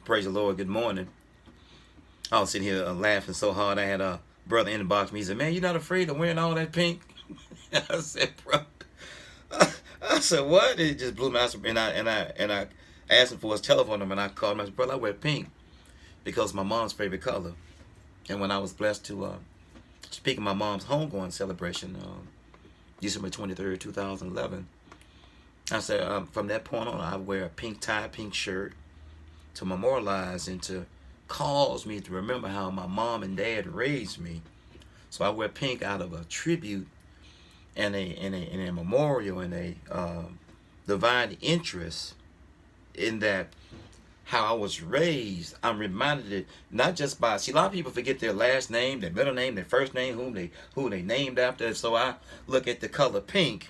Praise the Lord. Good morning. I was sitting here laughing so hard. I had a brother inbox me. He said, "Man, you're not afraid of wearing all that pink?" I said, "Bro," I said, "What?" It just blew my eyes. And I asked him for his telephone number, and I called him. I said, "Brother, I wear pink because my mom's favorite color." And when I was blessed to speak at my mom's homegoing celebration, December 23rd, 2011, I said, from that point on, I wear a pink tie, pink shirt to memorialize and to cause me to remember how my mom and dad raised me. So I wear pink out of a tribute and a memorial and a divine interest in that how I was raised. I'm reminded it not just by, see, a lot of people forget their last name, their middle name, their first name, who they named after. So I look at the color pink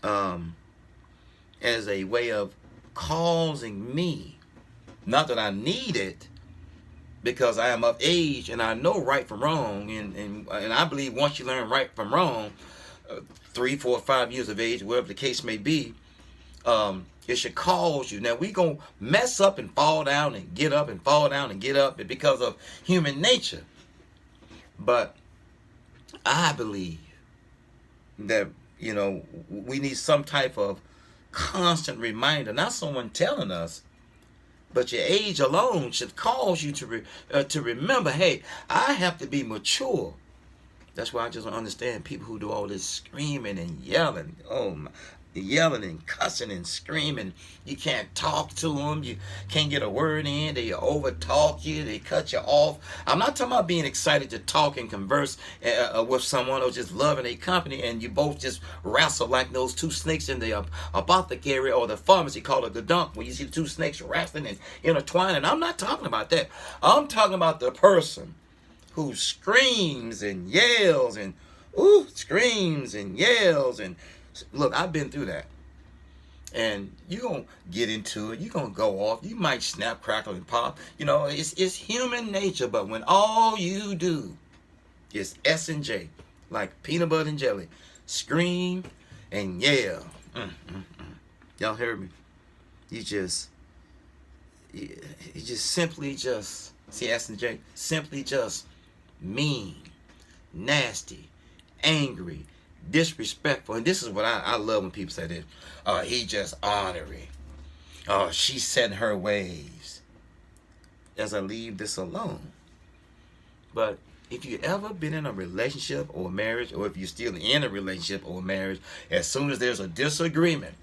as a way of causing me, not that I need it, because I am of age and I know right from wrong, and I believe once you learn right from wrong, 3, 4, 5 years of age, whatever the case may be, it should cause you. Now we gonna mess up and fall down and get up and fall down and get up, because of human nature. But I believe that we need some type of constant reminder, not someone telling us, but your age alone should cause you to remember, hey, I have to be mature. That's why I just don't understand people who do all this screaming and yelling. Oh my, yelling and cussing and screaming. You can't talk to them. You can't get a word in. They over talk you. They cut you off. I'm not talking about being excited to talk and converse with someone, or just loving a company and you both just wrestle like those two snakes in the apothecary or the pharmacy called a gadunk, when you see the two snakes wrestling and intertwining. I'm not talking about that. I'm talking about the person who screams and yells and screams and yells. And look, I've been through that. And you're going to get into it. You're going to go off. You might snap, crackle, and pop. It's human nature. But when all you do is S&J, like peanut butter and jelly, scream and yell. Y'all heard me? You just simply just, see, S&J, simply just mean, nasty, angry, disrespectful. And this is what I love when people say this. He just ornery. She set her ways. As I leave this alone. But if you ever been in a relationship or marriage, or if you're still in a relationship or marriage, as soon as there's a disagreement,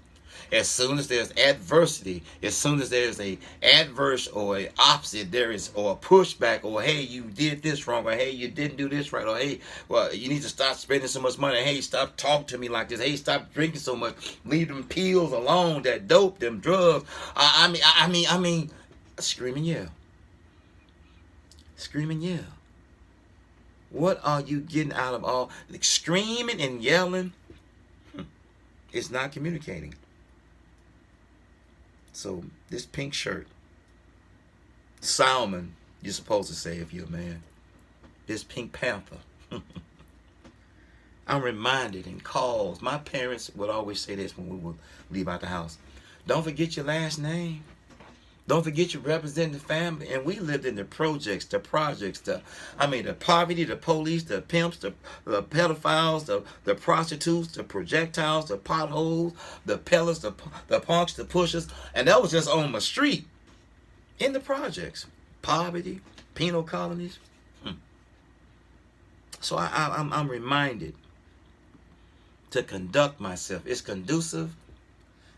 as soon as there's adversity, as soon as there's a adverse or a opposite, there is, or a pushback, or hey, you did this wrong, or hey, you didn't do this right, or hey, well, you need to stop spending so much money, hey, stop talking to me like this, hey, stop drinking so much, leave them pills alone, that dope, them drugs. I mean, scream and yell. Scream and yell. What are you getting out of all screaming and yelling? It's not communicating. So this pink shirt, Salmon, you're supposed to say if you're a man. This Pink Panther. I'm reminded and calls. My parents would always say this when we would leave out the house. Don't forget your last name. Don't forget you represent the family. And we lived in the projects, the poverty, the police, the pimps, the pedophiles, the prostitutes, the projectiles, the potholes, the pellets, the punks, the pushers. And that was just on my street in the projects. Poverty, penal colonies. So I'm reminded to conduct myself. It's conducive.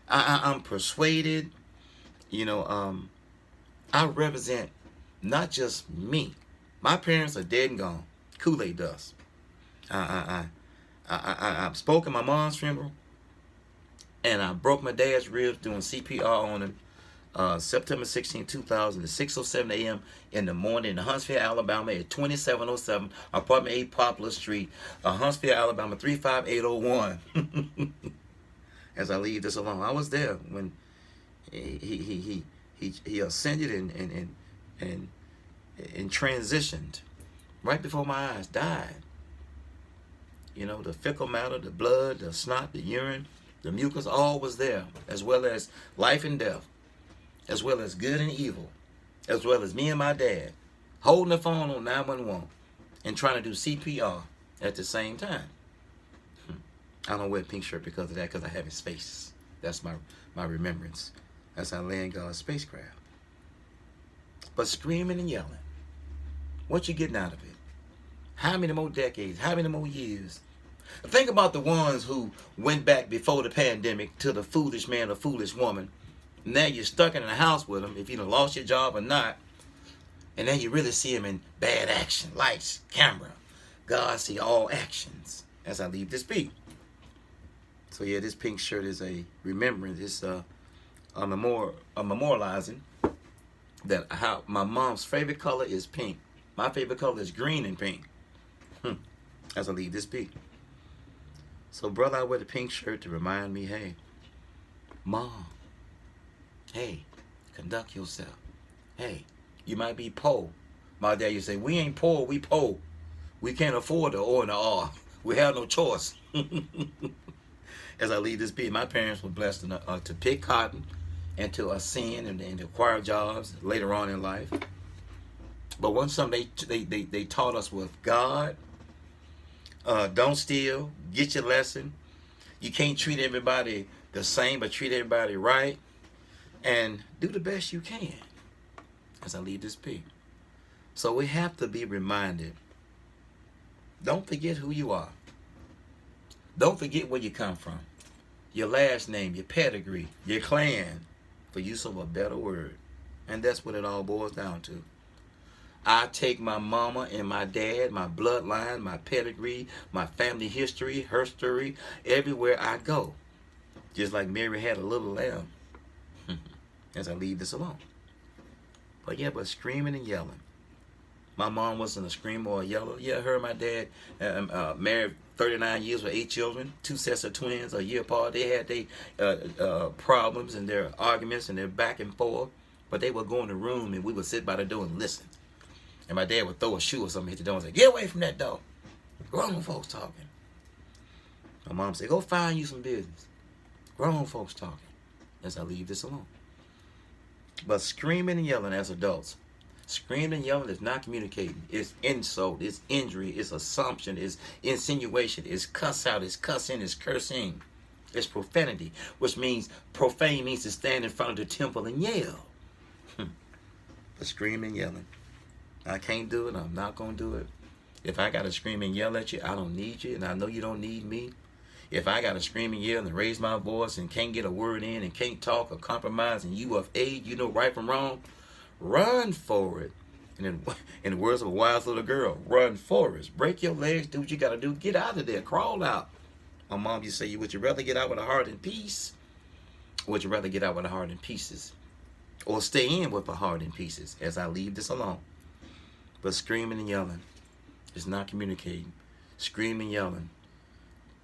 I'm persuaded. I represent not just me. My parents are dead and gone. Kool-Aid dust. I spoke at my mom's funeral, and I broke my dad's ribs doing CPR on him September 16, 2000 at 6:07 a.m. in the morning in Huntsville, Alabama at 2707 Apartment 8 Poplar Street, Huntsville, Alabama 35801. As I leave this alone, I was there when he ascended and transitioned right before my eyes, died. The fecal matter, the blood, the snot, the urine, the mucus, all was there, as well as life and death. as well as good and evil, as well as me and my dad, holding the phone on 911 and trying to do CPR at the same time. I don't wear a pink shirt because of that, because I have his face. That's my remembrance as I land God's spacecraft. But screaming and yelling, what you getting out of it? How many more decades? How many more years? Think about the ones who went back before the pandemic to the foolish man or foolish woman. Now you're stuck in the house with them, if you done lost your job or not. And then you really see them in bad action. Lights, camera. God see all actions as I leave this beat. So yeah, this pink shirt is a remembrance. It's a memorializing that how my mom's favorite color is pink. My favorite color is green and pink. As I leave this beat. So brother, I wear the pink shirt to remind me, hey, Mom, hey, conduct yourself. Hey, you might be poor. My dad used to say, we ain't poor, we poor. We can't afford the O and the R. We have no choice. As I leave this beat, my parents were blessed to pick cotton and to ascend and to acquire jobs later on in life. But one something they taught us was God, don't steal, get your lesson. You can't treat everybody the same, but treat everybody right. And do the best you can as I leave this beat. So we have to be reminded, don't forget who you are. Don't forget where you come from. Your last name, your pedigree, your clan, for use of a better word. And that's what it all boils down to. I take my mama and my dad, my bloodline, my pedigree, my family history, her story, everywhere I go. Just like Mary had a little lamb. As I leave this alone. But yeah, but screaming and yelling. My mom wasn't a screamer or a yeller. Yeah, her and my dad married 39 years with 8 children, 2 sets of twins a year apart. They had their problems and their arguments and their back and forth. But they would go in the room and we would sit by the door and listen. And my dad would throw a shoe or something, hit the door and say, get away from that door. Grown folks talking. My mom said, go find you some business. Grown folks talking. As I leave this alone. But screaming and yelling as adults. Screaming and yelling is not communicating. It's insult, it's injury, it's assumption, it's insinuation, it's cuss out, it's cussing, it's cursing. It's profanity, which means profane means to stand in front of the temple and yell. But screaming and yelling. I can't do it. I'm not going to do it. If I got to scream and yell at you, I don't need you, and I know you don't need me. If I got to scream and yell and raise my voice and can't get a word in and can't talk or compromise and you of age, you know right from wrong, run for it. And in the words of a wise little girl, run for it. Break your legs, do what you got to do. Get out of there. Crawl out. My mom used to say, would you rather get out with a heart in peace? Or would you rather get out with a heart in pieces? Or stay in with a heart in pieces as I leave this alone? But screaming and yelling is not communicating. Screaming and yelling.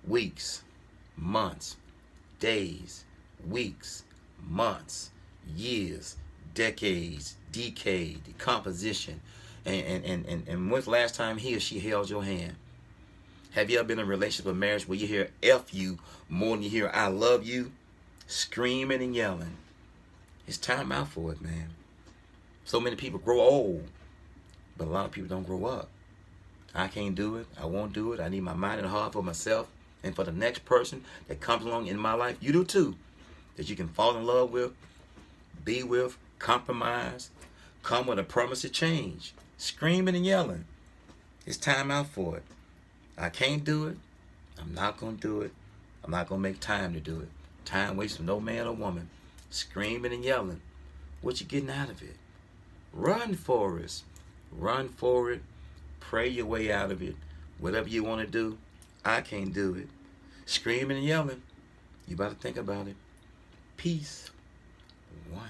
Weeks, months, days, weeks, months, years, decades, decade, decomposition. And when's the last time he or she held your hand? Have you ever been in a relationship or marriage where you hear F you more than you hear I love you? Screaming and yelling. It's time out for it, man. So many people grow old, but a lot of people don't grow up. I can't do it. I won't do it. I need my mind and heart for myself and for the next person that comes along in my life. You do too. That you can fall in love with, be with, compromise, come with a promise to change. Screaming and yelling. It's time out for it. I can't do it. I'm not going to do it. I'm not going to make time to do it. Time waits for no man or woman. Screaming and yelling. What you getting out of it? Run for it. Run for it. Pray your way out of it. Whatever you want to do, I can't do it. Screaming and yelling. You better think about it. Peace. One.